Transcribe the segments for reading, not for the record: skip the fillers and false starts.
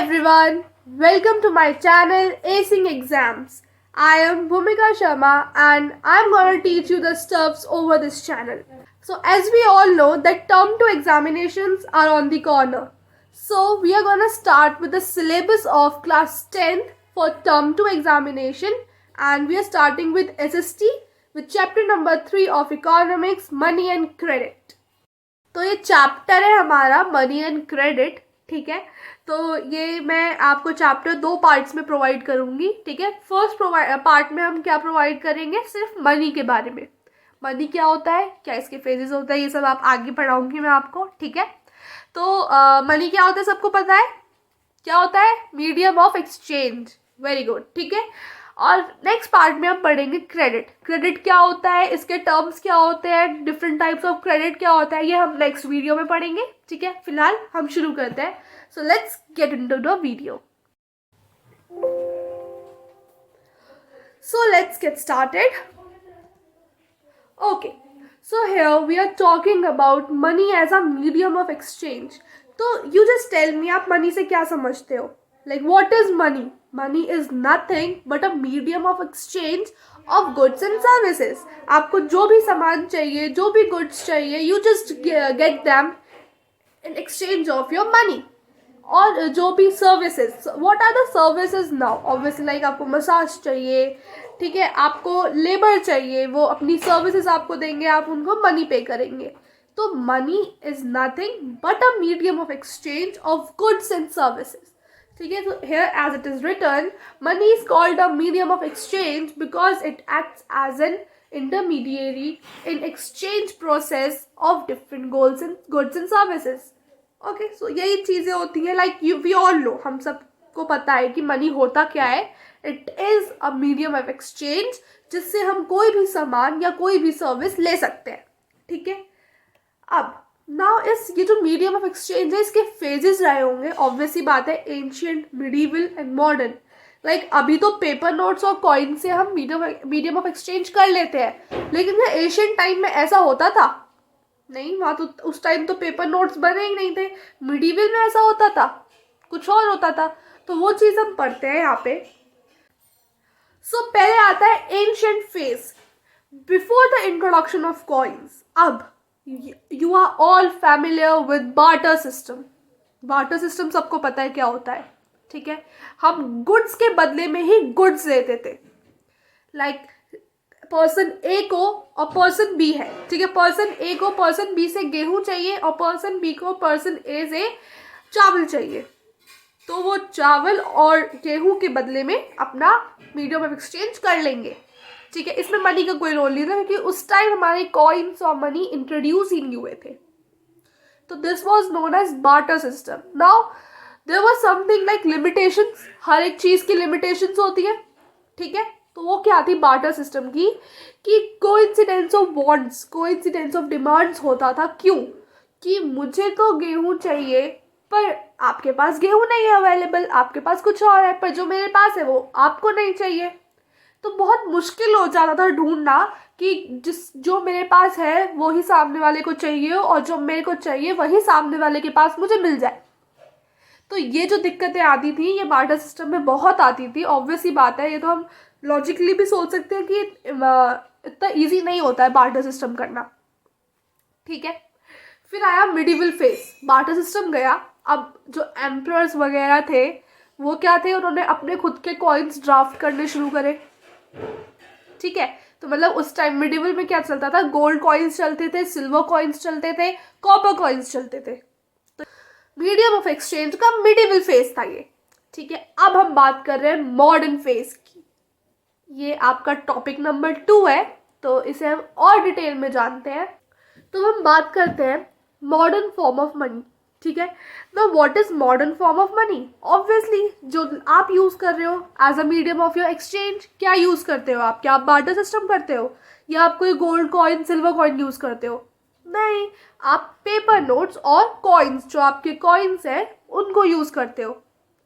everyone, welcome to my channel Acing Exams. I am Bhumika Sharma and I am gonna teach you the stuffs over this channel. So as we all know that term 2 examinations are on the corner. So we are gonna start with the syllabus of class 10th for term 2 examination, and we are starting with SST with chapter number 3 of economics, money and credit. तो ये chapter है हमारा money and credit. ठीक है, तो ये मैं आपको चैप्टर 2 पार्ट्स में प्रोवाइड करूंगी. ठीक है, फर्स्ट पार्ट में हम क्या प्रोवाइड करेंगे, सिर्फ मनी के बारे में. मनी क्या होता है, क्या इसके फेजेस होता है, ये सब आप आगे पढ़ाऊंगी मैं आपको. ठीक है, तो मनी क्या होता है सबको पता है. क्या होता है, medium of exchange. Very good. ठीक है, और नेक्स्ट पार्ट में हम पढ़ेंगे क्रेडिट. क्रेडिट क्या होता है, इसके टर्म्स क्या होते हैं, डिफरेंट टाइप्स ऑफ क्रेडिट क्या होता है, ये हम नेक्स्ट वीडियो में पढ़ेंगे. ठीक है, फिलहाल हम शुरू करते हैं. So let's get into the video. So let's get started. Okay, so here we are talking about money as a medium of exchange. तो यू जस्ट टेल मी, आप मनी से क्या समझते हो. Like what is money? Money is nothing but a medium of exchange of goods and services. आपको जो भी सामान चाहिए, जो भी goods चाहिए, you just get them in exchange of your money. और जो भी services, what are the services now? Obviously like आपको मसाज चाहिए, ठीक है, आपको लेबर चाहिए, वो अपनी सर्विसेज आपको देंगे, आप उनको मनी पे करेंगे. तो money is nothing but a medium of exchange of goods and services. ठीक है, तो here as it is written, money is called a medium of exchange because it acts as an intermediary in exchange process of different goods and services. Okay, so यही चीज़ें होती हैं. like we all know, हम सबको पता है कि money होता क्या है. it is a medium of exchange जिससे हम कोई भी सामान या कोई भी सर्विस ले सकते हैं. ठीक है, अब नाउ ये जो मीडियम ऑफ एक्सचेंज है, इसके फेजेस रहे होंगे. ऑब्वियसली बात है, ancient, medieval and modern. Like अभी तो पेपर नोट्स और कॉइन से हम मीडियम ऑफ एक्सचेंज कर लेते हैं, लेकिन एशियन टाइम में ऐसा होता था नहीं. वहाँ तो उस टाइम तो पेपर नोट्स बने ही नहीं थे. मिडीवल में ऐसा होता था, कुछ और होता था. तो वो चीज़ हम पढ़ते हैं यहाँ पे. सो पहले आता है ancient phase before the introduction of coins. अब you are all familiar with barter system. barter system सबको पता है क्या होता है. ठीक है, हम गुड्स के बदले में ही गुड्स लेते थे. लाइक पर्सन ए को और पर्सन बी है. ठीक है, पर्सन ए को पर्सन बी से गेहूं चाहिए और पर्सन बी को पर्सन ए से चावल चाहिए. तो वो चावल और गेहूं के बदले में अपना मीडियम ऑफ एक्सचेंज कर लेंगे. ठीक है, इसमें मनी का कोई रोल नहीं था क्योंकि उस टाइम हमारे कॉइन्स और मनी इंट्रोड्यूस ही नहीं हुए थे. तो this was known as barter system. Now there was something like limitations. हर एक चीज़ की लिमिटेशंस होती है. ठीक है, तो वो क्या थी बार्टर सिस्टम की, कि coincidence of wants, coincidence of demands होता था. क्यों, कि मुझे तो गेहूँ चाहिए पर आपके पास गेहूँ नहीं है अवेलेबल, आपके पास कुछ और है, पर जो मेरे पास है वो आपको नहीं चाहिए. तो बहुत मुश्किल हो जाता था ढूंढना कि जो मेरे पास है वो ही सामने वाले को चाहिए और जो मेरे को चाहिए वही सामने वाले के पास मुझे मिल जाए. तो ये जो दिक्कतें आती थी ये बार्टर सिस्टम में बहुत आती थी. ऑब्वियसली बात है, ये तो हम लॉजिकली भी सोच सकते हैं कि इतना इजी नहीं होता है बार्टर सिस्टम करना. ठीक है, फिर आया मिडिवल फेज. बार्टर सिस्टम गया. अब जो एम्परर्स वगैरह थे वो क्या थे, उन्होंने अपने खुद के कॉइन्स ड्राफ्ट करने शुरू करे. ठीक है, तो मतलब उस टाइम मिडिवल में क्या चलता था, गोल्ड कॉइन्स चलते थे, सिल्वर कॉइन्स चलते थे, कॉपर कॉइन्स चलते थे. तो मीडियम ऑफ एक्सचेंज का मिडिवल फेज था ये. ठीक है, अब हम बात कर रहे हैं मॉडर्न फेज की. ये आपका टॉपिक नंबर 2 है, तो इसे हम और डिटेल में जानते हैं. तो हम बात करते हैं मॉडर्न फॉर्म ऑफ मनी. ठीक है, now what is modern form of money. Obviously जो आप यूज़ कर रहे हो as a medium of your exchange, क्या यूज़ करते हो आप, क्या आप बार्टर सिस्टम करते हो या आप कोई gold coin silver coin use करते हो. नहीं, आप पेपर नोट्स और कॉइन्स, जो आपके कॉइन्स हैं उनको यूज़ करते हो.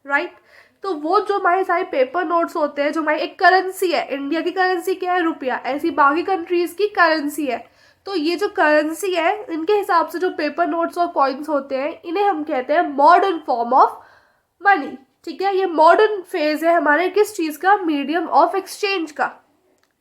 राइट, तो वो जो हमारे सारे पेपर नोट्स होते हैं, जो हमारी एक करेंसी है, इंडिया की करेंसी क्या है, रुपया, ऐसी बाकी कंट्रीज़ की करेंसी है. तो ये जो करेंसी है, इनके हिसाब से जो पेपर नोट्स और कॉइन्स होते हैं, इन्हें हम कहते हैं मॉडर्न फॉर्म ऑफ मनी. ठीक है, ये मॉडर्न फेज है हमारे किस चीज़ का, मीडियम ऑफ एक्सचेंज का।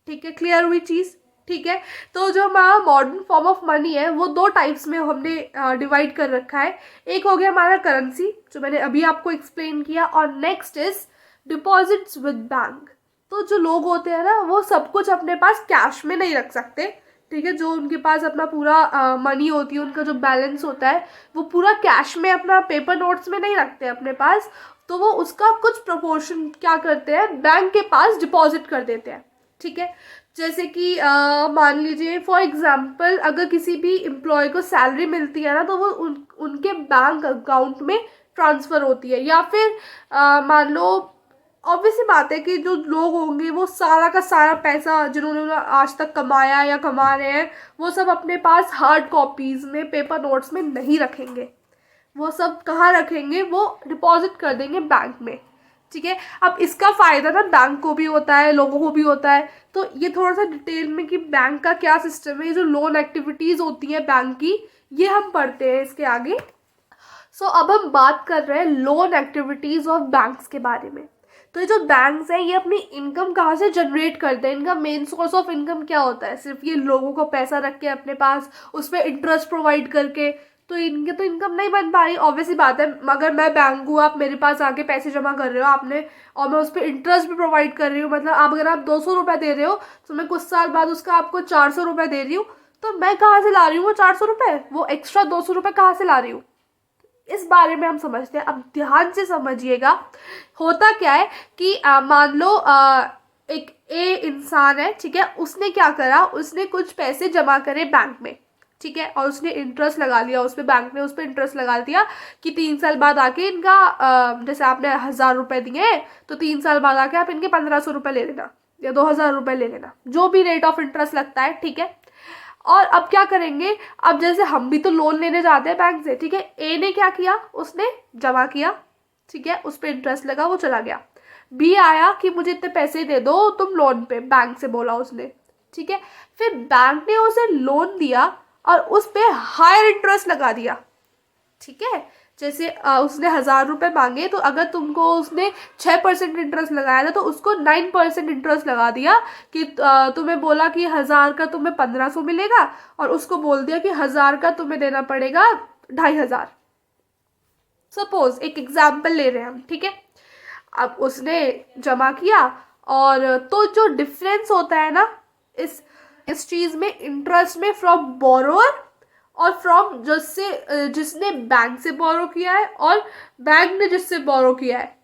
ठीक है, क्लियर हुई चीज़। ठीक है, तो जो हमारा मॉडर्न फॉर्म ऑफ मनी है वो दो टाइप्स में हमने डिवाइड कर रखा है। एक हो गया हमारा करेंसी, जो मैंने अभी आपको एक्सप्लेन किया, और next is deposits with bank. तो जो लोग होते हैं ना, वो सब कुछ अपने पास कैश में नहीं रख सकते। ठीक है, जो उनके पास अपना पूरा मनी होती है, उनका जो बैलेंस होता है वो पूरा कैश में, अपना पेपर नोट्स में नहीं रखते अपने पास। तो वो उसका कुछ प्रोपोर्शन क्या करते हैं, बैंक के पास डिपॉजिट कर देते हैं। ठीक है, जैसे कि मान लीजिए फॉर एग्जांपल, अगर किसी भी एम्प्लॉय को सैलरी मिलती है ना, तो वो उनके बैंक अकाउंट में ट्रांसफ़र होती है। या फिर मान लो, ऑब्वियसली बात है कि जो लोग होंगे वो सारा का सारा पैसा जिन्होंने आज तक कमाया या कमा रहे हैं, वो सब अपने पास हार्ड कॉपीज़ में, पेपर नोट्स में नहीं रखेंगे। वो सब कहाँ रखेंगे, वो डिपॉजिट कर देंगे बैंक में। ठीक है, अब इसका फ़ायदा ना बैंक को भी होता है, लोगों को भी होता है। तो ये थोड़ा सा डिटेल में कि बैंक का क्या सिस्टम है, ये जो लोन एक्टिविटीज़ होती हैं बैंक की, ये हम पढ़ते हैं इसके आगे। सो अब हम बात कर रहे हैं लोन एक्टिविटीज़ ऑफ बैंक्स के बारे में। तो ये जो बैंक्स हैं, ये अपनी इनकम कहाँ से जनरेट करते हैं, इनका मेन सोर्स ऑफ इनकम क्या होता है, सिर्फ ये लोगों को पैसा रख के अपने पास उस पर इंटरेस्ट प्रोवाइड करके, तो इनके तो इनकम नहीं बन पा रही। ऑब्वियसली बात है, अगर मैं बैंक हूँ, आप मेरे पास आके पैसे जमा कर रहे हो आपने, और मैं उस पर इंटरेस्ट भी प्रोवाइड कर रही हूँ, मतलब आप अगर आप 200 रुपये दे रहे हो, तो मैं कुछ साल बाद उसका आपको 400 रुपये दे रही हूँ। तो मैं कहाँ से ला रही हूँ वो 400 रुपये, वो एक्स्ट्रा 200 रुपये कहाँ से ला रही हूँ, इस बारे में हम समझते हैं। अब ध्यान से समझिएगा, होता क्या है कि मान लो एक ए इंसान है, ठीक है, उसने क्या करा, उसने कुछ पैसे जमा करे बैंक में। ठीक है, और उसने इंटरेस्ट लगा लिया उस पर, बैंक ने उस पर इंटरेस्ट लगा दिया कि 3 साल बाद आके इनका जैसे आपने 1000 रुपये दिए, तो 3 साल बाद आके आप इनके 1500 रुपये ले लेना या 2000 रुपये ले लेना, जो भी रेट ऑफ इंटरेस्ट लगता है। ठीक है, और अब क्या करेंगे, अब जैसे हम भी तो लोन लेने जाते हैं बैंक से। ठीक है, ए ने क्या किया, उसने जमा किया, ठीक है, उस पर इंटरेस्ट लगा, वो चला गया। बी आया कि मुझे इतने पैसे दे दो तुम लोन पे, बैंक से बोला उसने। ठीक है, फिर बैंक ने उसे लोन दिया और उस पर हायर इंटरेस्ट लगा दिया। ठीक है, जैसे उसने 1000 रुपये मांगे, तो अगर तुमको उसने 6% इंटरेस्ट लगाया था, तो उसको 9% इंटरेस्ट लगा दिया कि तुम्हें बोला कि 1000 का तुम्हें 1500 मिलेगा, और उसको बोल दिया कि 1000 का तुम्हें देना पड़ेगा 2500। सपोज एक एग्जाम्पल ले रहे हैं हम। ठीक है, अब उसने जमा किया, और तो जो डिफरेंस होता है ना इस चीज़ में, इंटरेस्ट में, फ्रॉम बोरोअर और फ्रॉम जिसने बैंक से बोरो किया है और बैंक ने जिससे बोरो किया है।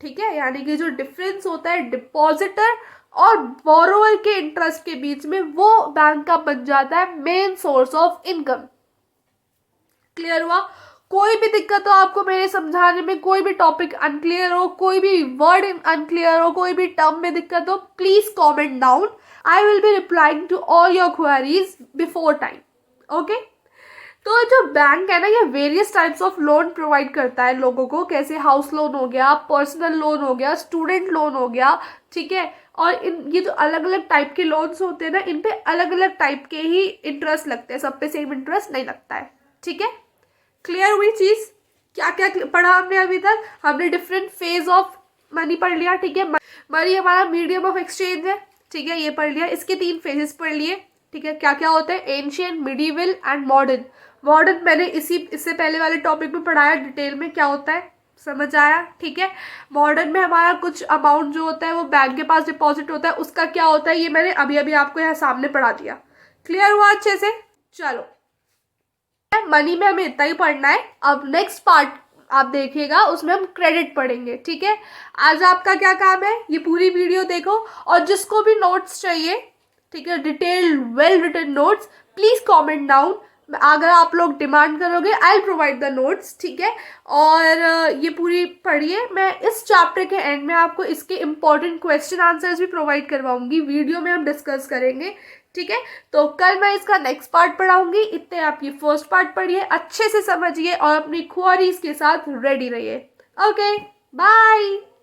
ठीक है, यानी कि जो डिफरेंस होता है डिपॉजिटर और बोरोअर के इंटरेस्ट के बीच में, वो बैंक का बन जाता है main source of income. Clear हुआ? कोई भी दिक्कत हो आपको मेरे समझाने में, कोई भी टॉपिक अनक्लियर हो, कोई भी वर्ड अनक्लियर हो, कोई भी टर्म में दिक्कत हो, please comment down. I will be replying to all your queries before time. Okay, तो जो बैंक है ना, ये various types of loan provide करता है लोगों को, कैसे हाउस लोन हो गया, पर्सनल लोन हो गया, स्टूडेंट लोन हो गया। ठीक है, और ये जो अलग अलग टाइप के लोन्स होते हैं ना, इन पे अलग अलग टाइप के ही इंटरेस्ट लगते हैं, सब पे सेम इंटरेस्ट नहीं लगता है। ठीक है, क्लियर हुई चीज़? क्या क्या पढ़ा हमने अभी तक? हमने डिफरेंट फेज ऑफ मनी पढ़ लिया। ठीक है, मनी हमारा मीडियम ऑफ एक्सचेंज है। ठीक है, ये पढ़ लिया, इसके 3 फेजेस पढ़ लिए। ठीक है, क्या क्या होते हैं, ancient, medieval and modern. Modern मैंने इससे पहले वाले टॉपिक में पढ़ाया डिटेल में, क्या होता है, समझ आया? ठीक है, मॉडर्न में हमारा कुछ अमाउंट जो होता है वो बैंक के पास डिपॉजिट होता है, उसका क्या होता है, ये मैंने अभी अभी आपको यहाँ सामने पढ़ा दिया। क्लियर हुआ अच्छे से? चलो, मनी में हमें इतना ही पढ़ना है। अब नेक्स्ट पार्ट आप देखिएगा, उसमें हम क्रेडिट पढ़ेंगे। ठीक है, आज आपका क्या काम है, ये पूरी वीडियो देखो, और जिसको भी नोट्स चाहिए, ठीक है, detailed well written notes, please comment down. अगर आप लोग डिमांड करोगे, I will provide the notes. ठीक है, और ये पूरी पढ़िए। मैं इस चैप्टर के एंड में आपको इसके इंपॉर्टेंट क्वेश्चन आंसर्स भी प्रोवाइड करवाऊंगी, वीडियो में हम डिस्कस करेंगे। ठीक है, तो कल मैं इसका नेक्स्ट पार्ट पढ़ाऊंगी। इतने आप ये फर्स्ट पार्ट पढ़िए, अच्छे से समझिए और अपनी क्वेरीज के साथ रेडी रहिए। Okay, bye.